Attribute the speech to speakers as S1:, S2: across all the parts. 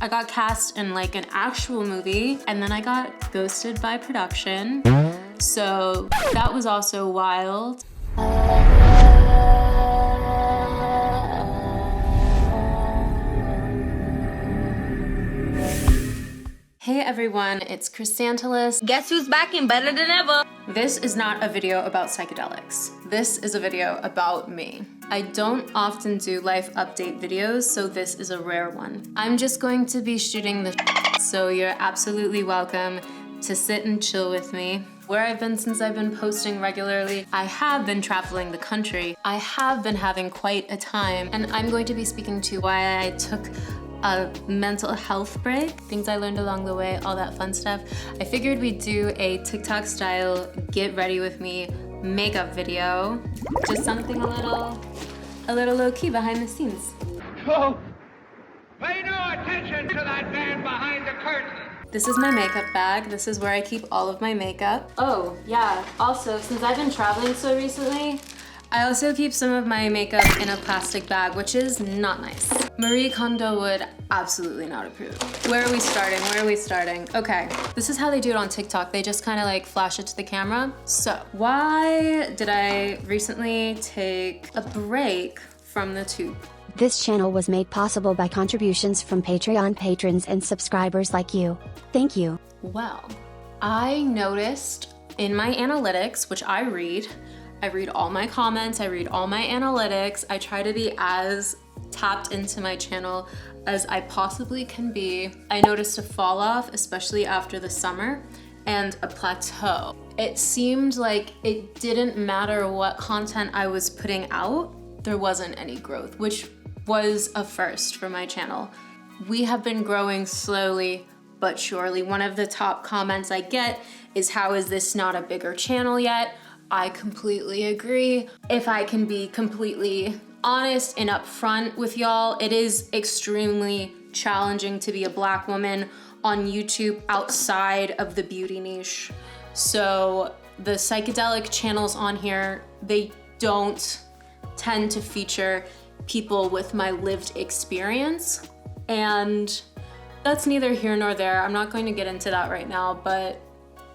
S1: I got cast in like an actual movie, and then I got ghosted by production. So that was also wild. Hey everyone, it's Chrysantilus.
S2: Guess who's back and better than ever?
S1: This is not a video about psychedelics. This is a video about me. I don't often do life update videos, so this is a rare one. I'm just going to be shooting the so you're absolutely welcome to sit and chill with me. Where I've been since I've been posting regularly, I have been traveling the country. I have been having quite a time, and I'm going to be speaking to why I took a mental health break, things I learned along the way, all that fun stuff. I figured we'd do a TikTok style get ready with me makeup video. Just something a little low key behind the scenes.
S3: Oh, pay no attention to that man behind the curtain.
S1: This is my makeup bag. This is where I keep all of my makeup. Oh yeah, also since I've been traveling so recently, I also keep some of my makeup in a plastic bag, which is not nice. Marie Kondo would absolutely not approve. Where are we starting? Okay, this is how they do it on TikTok. They just kind of like flash it to the camera. So, why did I recently take a break from the tube?
S4: This channel was made possible by contributions from Patreon patrons and subscribers like you. Thank you.
S1: Well, I noticed in my analytics, which I read all my comments, I read all my analytics. I try to be as tapped into my channel as I possibly can be. I noticed a fall off, especially after the summer, and a plateau. It seemed like it didn't matter what content I was putting out, there wasn't any growth, which was a first for my channel. We have been growing slowly but surely. One of the top comments I get is, how is this not a bigger channel yet? I completely agree. If I can be completely honest and upfront with y'all, it is extremely challenging to be a Black woman on YouTube outside of the beauty niche. So the psychedelic channels on here, they don't tend to feature people with my lived experience. And that's neither here nor there. I'm not going to get into that right now, but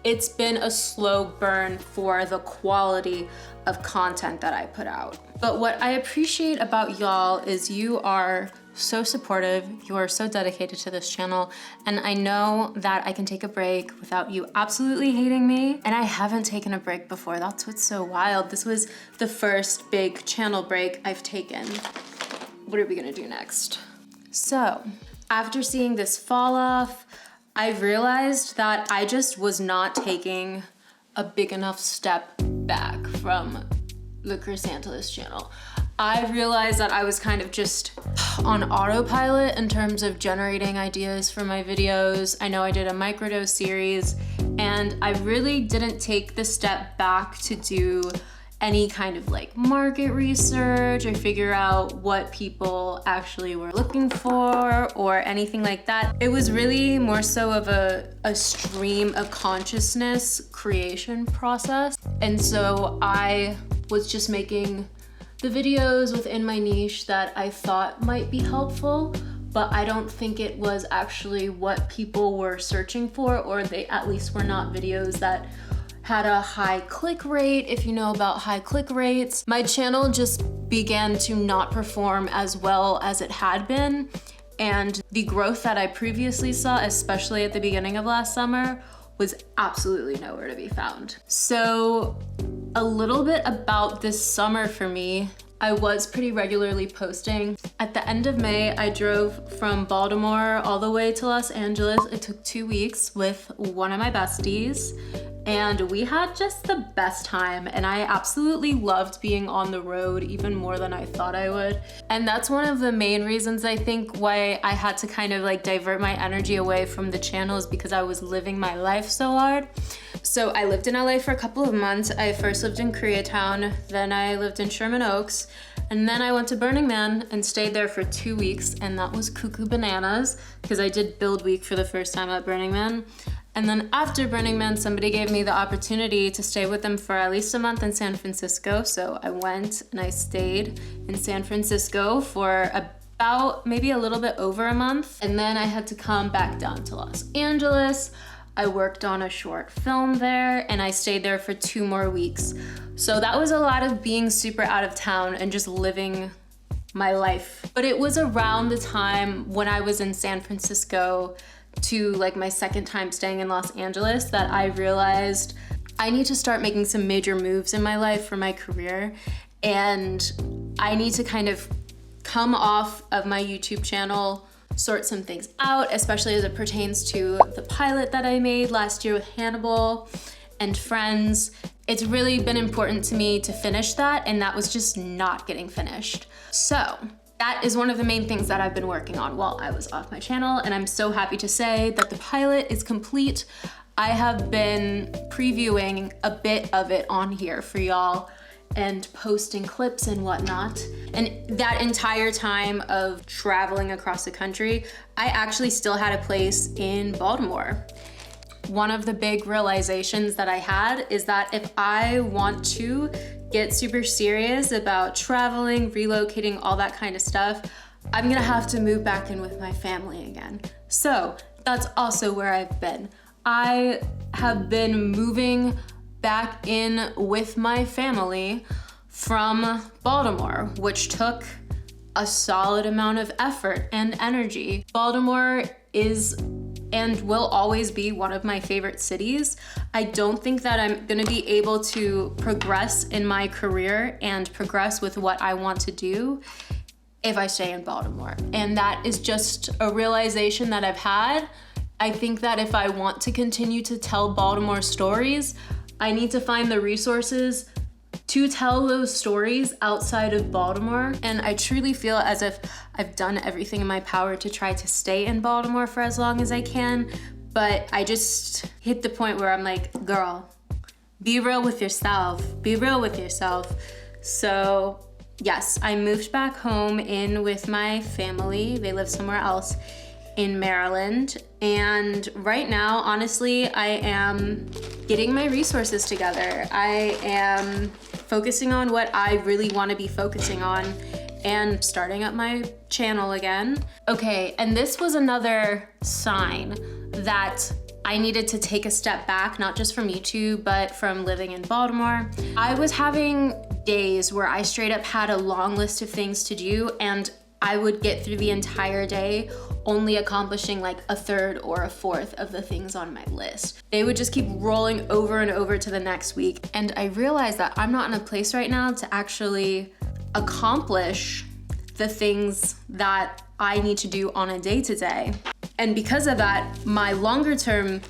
S1: it's been a slow burn for the quality of content that I put out. But what I appreciate about y'all is you are so supportive, you are so dedicated to this channel, and I know that I can take a break without you absolutely hating me. And I haven't taken a break before. That's what's so wild. This was the first big channel break I've taken. What are we gonna do next? So, after seeing this fall off, I realized that I just was not taking a big enough step back from the Chrysantilus channel. I realized that I was kind of just on autopilot in terms of generating ideas for my videos. I know I did a microdose series, and I really didn't take the step back to do any kind of like market research or figure out what people actually were looking for or anything like that. It was really more so of a stream of consciousness creation process. And so I was just making the videos within my niche that I thought might be helpful, but I don't think it was actually what people were searching for, or they at least were not videos that had a high click rate. If you know about high click rates, my channel just began to not perform as well as it had been. And the growth that I previously saw, especially at the beginning of last summer, was absolutely nowhere to be found. So a little bit about this summer for me, I was pretty regularly posting. At the end of May, I drove from Baltimore all the way to Los Angeles. It took 2 weeks with one of my besties, and we had just the best time, and I absolutely loved being on the road even more than I thought I would. And that's one of the main reasons I think why I had to kind of like divert my energy away from the channel, is because I was living my life so hard. So I lived in LA for a couple of months. I first lived in Koreatown, then I lived in Sherman Oaks, and then I went to Burning Man and stayed there for 2 weeks, and that was cuckoo bananas because I did build week for the first time at Burning Man. And then after Burning Man, somebody gave me the opportunity to stay with them for at least a month in San Francisco. So I went and I stayed in San Francisco for about maybe a little bit over a month. And then I had to come back down to Los Angeles. I worked on a short film there and I stayed there for 2 more weeks. So that was a lot of being super out of town and just living my life. But it was around the time when I was in San Francisco to like my second time staying in Los Angeles that I realized I need to start making some major moves in my life for my career. And I need to kind of come off of my YouTube channel, sort some things out, especially as it pertains to the pilot that I made last year with Hannibal and Friends. It's really been important to me to finish that, and that was just not getting finished. So that is one of the main things that I've been working on while I was off my channel, and I'm so happy to say that the pilot is complete. I have been previewing a bit of it on here for y'all and posting clips and whatnot. And that entire time of traveling across the country, I actually still had a place in Baltimore. One of the big realizations that I had is that if I want to get super serious about traveling, relocating, all that kind of stuff, I'm gonna have to move back in with my family again. So that's also where I've been. I have been moving back in with my family from Baltimore, which took a solid amount of effort and energy. Baltimore is and will always be one of my favorite cities. I don't think that I'm gonna be able to progress in my career and progress with what I want to do if I stay in Baltimore. And that is just a realization that I've had. I think that if I want to continue to tell Baltimore stories, I need to find the resources to tell those stories outside of Baltimore. And I truly feel as if I've done everything in my power to try to stay in Baltimore for as long as I can. But I just hit the point where I'm like, girl, be real with yourself. Be real with yourself. So yes, I moved back home in with my family. They live somewhere else in Maryland. And right now, honestly, I am getting my resources together. I am focusing on what I really want to be focusing on and starting up my channel again. Okay, and this was another sign that I needed to take a step back, not just from YouTube, but from living in Baltimore. I was having days where I straight up had a long list of things to do, and I would get through the entire day only accomplishing like a third or a fourth of the things on my list. They would just keep rolling over and over to the next week. And I realized that I'm not in a place right now to actually accomplish the things that I need to do on a day-to-day. And because of that, my longer term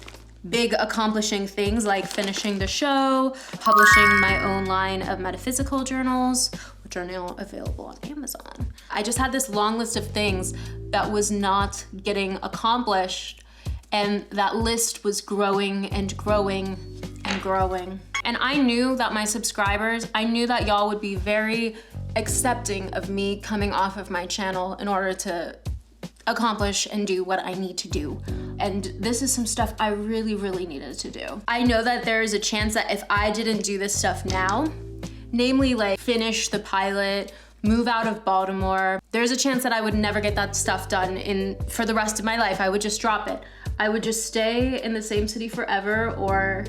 S1: big accomplishing things like finishing the show, publishing my own line of metaphysical journals, which are now available on Amazon. I just had this long list of things that was not getting accomplished, and that list was growing and growing and growing. And I knew that my subscribers, I knew that y'all would be very accepting of me coming off of my channel in order to accomplish and do what I need to do. And this is some stuff I really, really needed to do. I know that there is a chance that if I didn't do this stuff now, namely like finish the pilot, move out of Baltimore, there's a chance that I would never get that stuff done for the rest of my life. I would just drop it. I would just stay in the same city forever, or,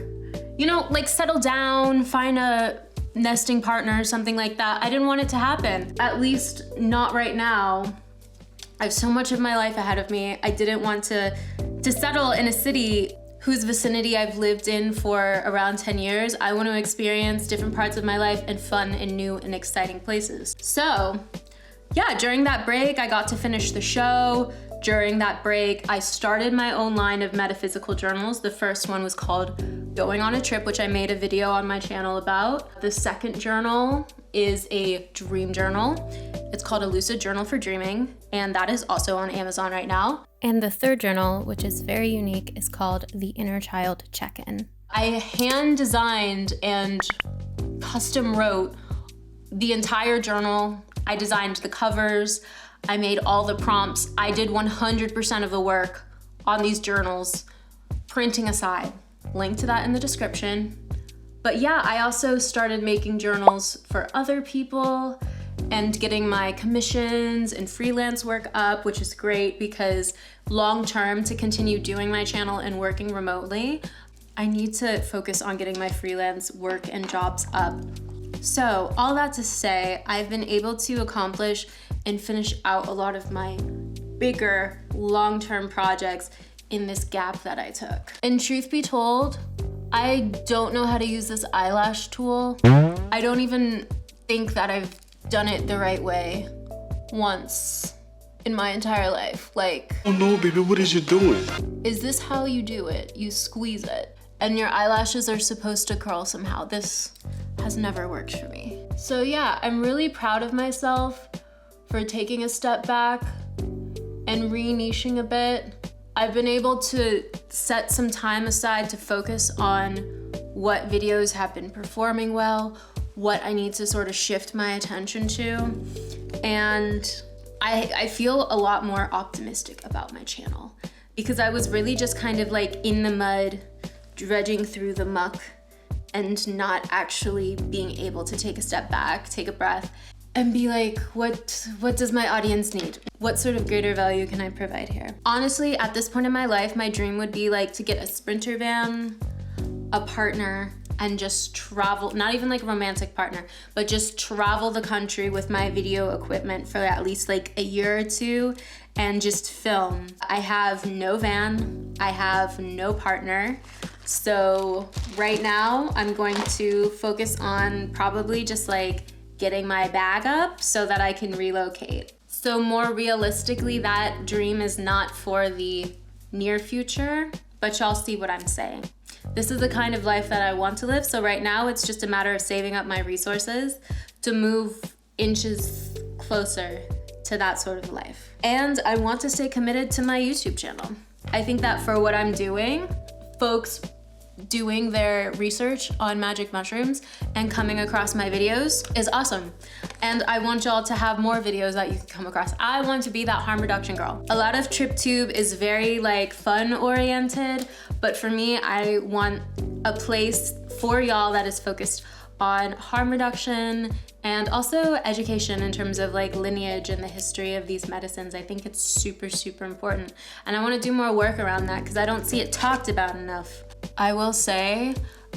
S1: you know, like settle down, find a nesting partner, something like that. I didn't want it to happen, at least not right now. I have so much of my life ahead of me. I didn't want to settle in a city whose vicinity I've lived in for around 10 years. I want to experience different parts of my life in fun and new and exciting places. So yeah, during that break, I got to finish the show. During that break, I started my own line of metaphysical journals. The first one was called Going on a Trip, which I made a video on my channel about. The second journal is a dream journal. It's called A Lucid Journal for Dreaming, and that is also on Amazon right now. And the third journal, which is very unique, is called The Inner Child Check-In. I hand designed and custom wrote the entire journal. I designed the covers. I made all the prompts. I did 100% of the work on these journals, printing aside. Link to that in the description. But yeah, I also started making journals for other people, and getting my commissions and freelance work up, which is great because long term, to continue doing my channel and working remotely, I need to focus on getting my freelance work and jobs up. So all that to say, I've been able to accomplish and finish out a lot of my bigger long-term projects in this gap that I took. And truth be told, I don't know how to use this eyelash tool. I don't even think that I've done it the right way once in my entire life. Like,
S5: oh no, baby, what is you doing?
S1: Is this how you do it? You squeeze it and your eyelashes are supposed to curl somehow. This has never worked for me. So yeah, I'm really proud of myself for taking a step back and re-niching a bit. I've been able to set some time aside to focus on what videos have been performing well, what I need to sort of shift my attention to. And I feel a lot more optimistic about my channel because I was really just kind of like in the mud, dredging through the muck and not actually being able to take a step back, take a breath, and be like, what does my audience need? What sort of greater value can I provide here? Honestly, at this point in my life, my dream would be like to get a Sprinter van, a partner, and just travel, not even like a romantic partner, but just travel the country with my video equipment for at least like a year or two and just film. I have no van, I have no partner. So right now I'm going to focus on probably just like getting my bag up so that I can relocate. So more realistically, that dream is not for the near future, but y'all see what I'm saying. This is the kind of life that I want to live. So right now it's just a matter of saving up my resources to move inches closer to that sort of life. And I want to stay committed to my YouTube channel. I think that for what I'm doing, folks doing their research on magic mushrooms and coming across my videos is awesome. And I want y'all to have more videos that you can come across. I want to be that harm reduction girl. A lot of TripTube is very like fun oriented, but for me, I want a place for y'all that is focused on harm reduction and also education in terms of like lineage and the history of these medicines. I think it's super, super important. And I want to do more work around that because I don't see it talked about enough. I will say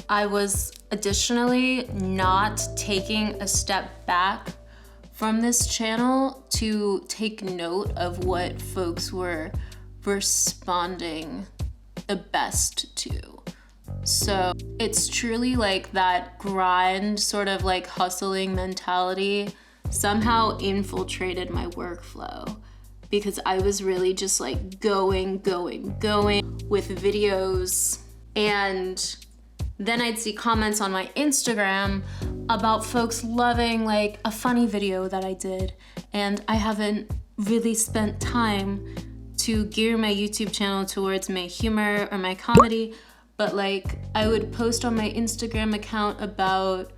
S1: I was additionally not taking a step back from this channel to take note of what folks were responding the best to. So it's truly like that grind, sort of like hustling mentality somehow infiltrated my workflow because I was really just like going with videos. And then I'd see comments on my Instagram about folks loving like a funny video that I did. And I haven't really spent time to gear my YouTube channel towards my humor or my comedy. But like I would post on my Instagram account about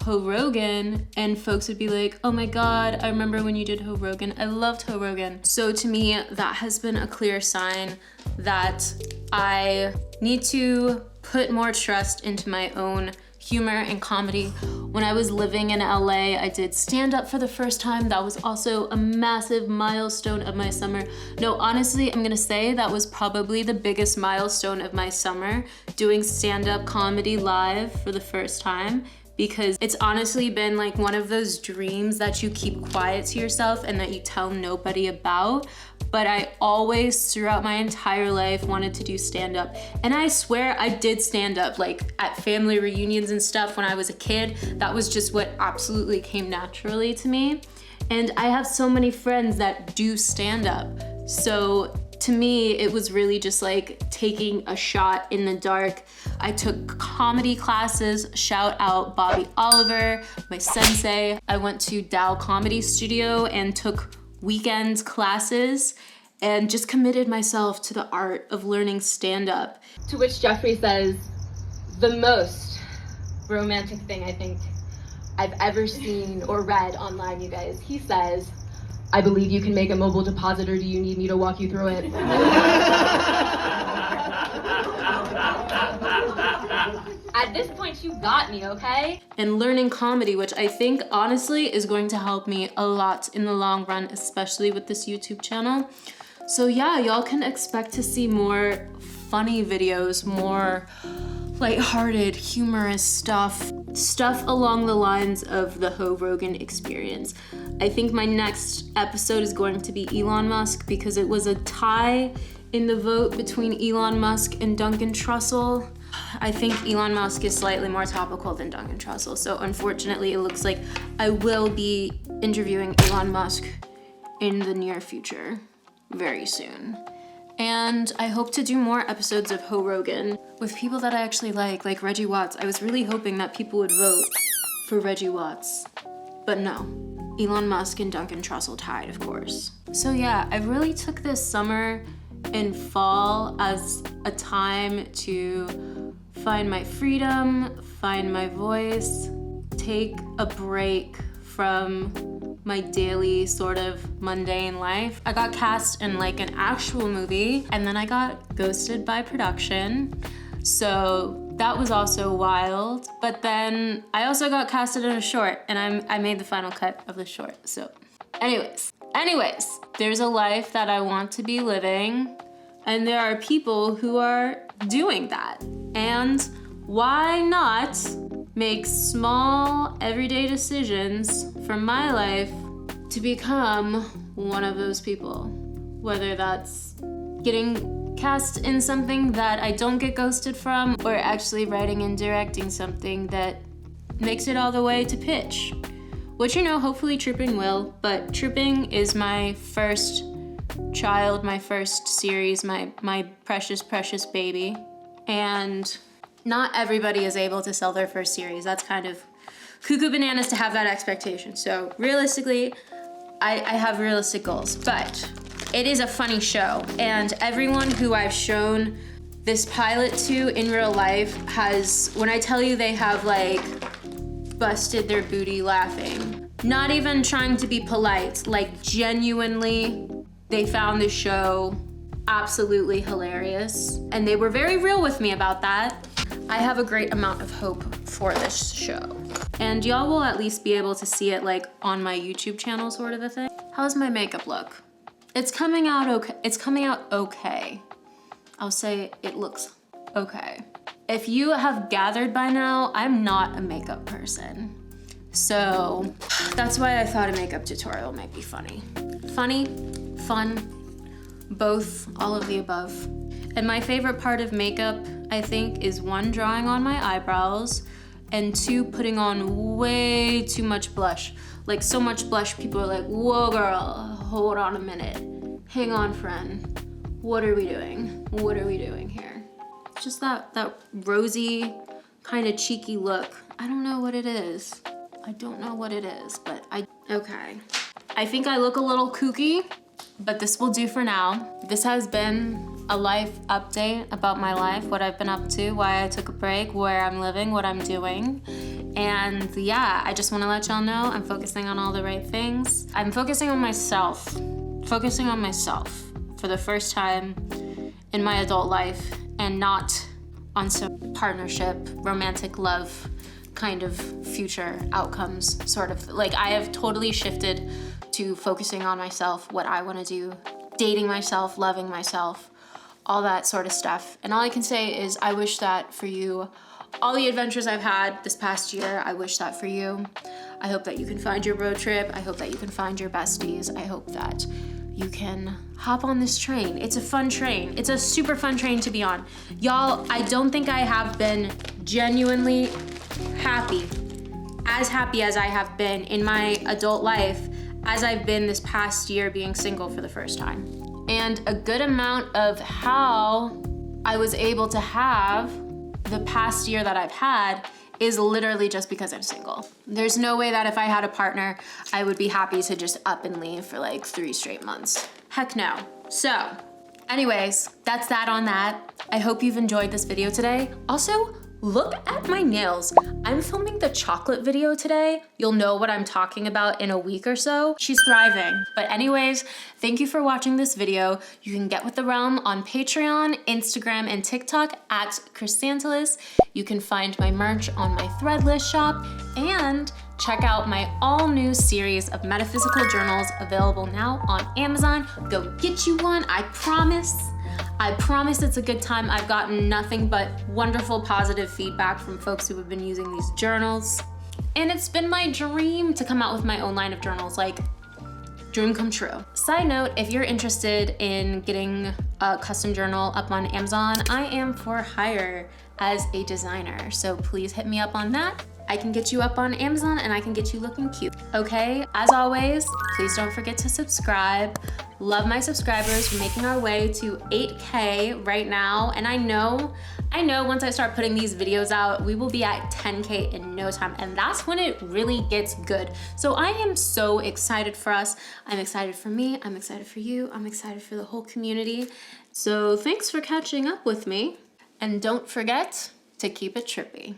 S1: Ho Rogan and folks would be like, oh my God, I remember when you did Ho Rogan. I loved Ho Rogan. So to me, that has been a clear sign that I need to put more trust into my own humor and comedy. When I was living in LA, I did stand up for the first time. That was also a massive milestone of my summer. No, honestly, I'm gonna say that was probably the biggest milestone of my summer, doing stand-up comedy live for the first time, because it's honestly been like one of those dreams that you keep quiet to yourself and that you tell nobody about. But I always, throughout my entire life, wanted to do stand-up. And I swear I did stand-up like at family reunions and stuff when I was a kid. That was just what absolutely came naturally to me. And I have so many friends that do stand-up. So to me, it was really just like taking a shot in the dark. I took comedy classes, shout out Bobby Oliver, my sensei. I went to Dow Comedy Studio and took weekend classes and just committed myself to the art of learning stand-up. To which Jeffrey says, the most romantic thing I think I've ever seen or read online, you guys. He says, I believe you can make a mobile deposit, or do you need me to walk you through it? At this point,
S2: Alex, you got me, okay?
S1: And learning comedy, which I think honestly is going to help me a lot in the long run, especially with this YouTube channel. So yeah, y'all can expect to see more funny videos, more lighthearted, humorous stuff along the lines of the Ho Rogan experience. I think my next episode is going to be Elon Musk because it was a tie in the vote between Elon Musk and Duncan Trussell. I think Elon Musk is slightly more topical than Duncan Trussell, so unfortunately it looks like I will be interviewing Elon Musk in the near future, very soon. And I hope to do more episodes of Ho Rogan with people that I actually like Reggie Watts. I was really hoping that people would vote for Reggie Watts, but no. Elon Musk and Duncan Trussell tied, of course. So yeah, I really took this summer and fall as a time to find my freedom, find my voice, take a break from my daily sort of mundane life. I got cast in like an actual movie and then I got ghosted by production. So that was also wild. But then I also got casted in a short and I made the final cut of the short. So anyways, there's a life that I want to be living and there are people who are doing that. And why not make small, everyday decisions from my life to become one of those people? Whether that's getting cast in something that I don't get ghosted from, or actually writing and directing something that makes it all the way to pitch. Which, you know, hopefully Trippin will, but Trippin is my first child, my first series, my precious, precious baby. And not everybody is able to sell their first series. That's kind of cuckoo bananas to have that expectation. So realistically, I have realistic goals, but it is a funny show. And everyone who I've shown this pilot to in real life has, when I tell you they have like busted their booty laughing, not even trying to be polite, like genuinely, they found the show absolutely hilarious. And they were very real with me about that. I have a great amount of hope for this show. And y'all will at least be able to see it like on my YouTube channel sort of a thing. How's my makeup look? It's coming out okay. I'll say it looks okay. If you have gathered by now, I'm not a makeup person. So that's why I thought a makeup tutorial might be funny. Funny, fun, both, all of the above. And my favorite part of makeup, I think, is 1, drawing on my eyebrows, and 2, putting on way too much blush. Like so much blush, people are like, whoa girl, hold on a minute. Hang on, friend. What are we doing? What are we doing here? Just that rosy, kind of cheeky look. I don't know what it is. But okay. I think I look a little kooky, but this will do for now. This has been a life update about my life, what I've been up to, why I took a break, where I'm living, what I'm doing. And yeah, I just wanna let y'all know I'm focusing on all the right things. I'm focusing on myself for the first time in my adult life, and not on some partnership, romantic love kind of future outcomes sort of. Like I have totally shifted to focusing on myself, what I wanna do, dating myself, loving myself, all that sort of stuff. And all I can say is I wish that for you. All the adventures I've had this past year, I wish that for you. I hope that you can find your road trip. I hope that you can find your besties. I hope that you can hop on this train. It's a fun train. It's a super fun train to be on. Y'all, I don't think I have been genuinely happy as I have been in my adult life as I've been this past year being single for the first time. And a good amount of how I was able to have the past year that I've had is literally just because I'm single. There's no way that if I had a partner, I would be happy to just up and leave for like 3 straight months. Heck no. So, anyways, that's that on that. I hope you've enjoyed this video today. Also, Look at my nails. I'm filming the chocolate video today. You'll know what I'm talking about in a week or so. She's thriving. But anyways, thank you for watching this video. You can get with the realm on Patreon, Instagram, and TikTok at Chrysantilus. You can find my merch on my Threadless shop and check out my all new series of metaphysical journals available now on Amazon. Go get you one, I promise. I promise it's a good time. I've gotten nothing but wonderful positive feedback from folks who have been using these journals. And it's been my dream to come out with my own line of journals, like dream come true. Side note, if you're interested in getting a custom journal up on Amazon, I am for hire as a designer. So please hit me up on that. I can get you up on Amazon and I can get you looking cute. Okay, as always, please don't forget to subscribe. Love my subscribers. We're making our way to 8K right now. And I know once I start putting these videos out, we will be at 10K in no time. And that's when it really gets good. So I am so excited for us. I'm excited for me. I'm excited for you. I'm excited for the whole community. So thanks for catching up with me. And don't forget to keep it trippy.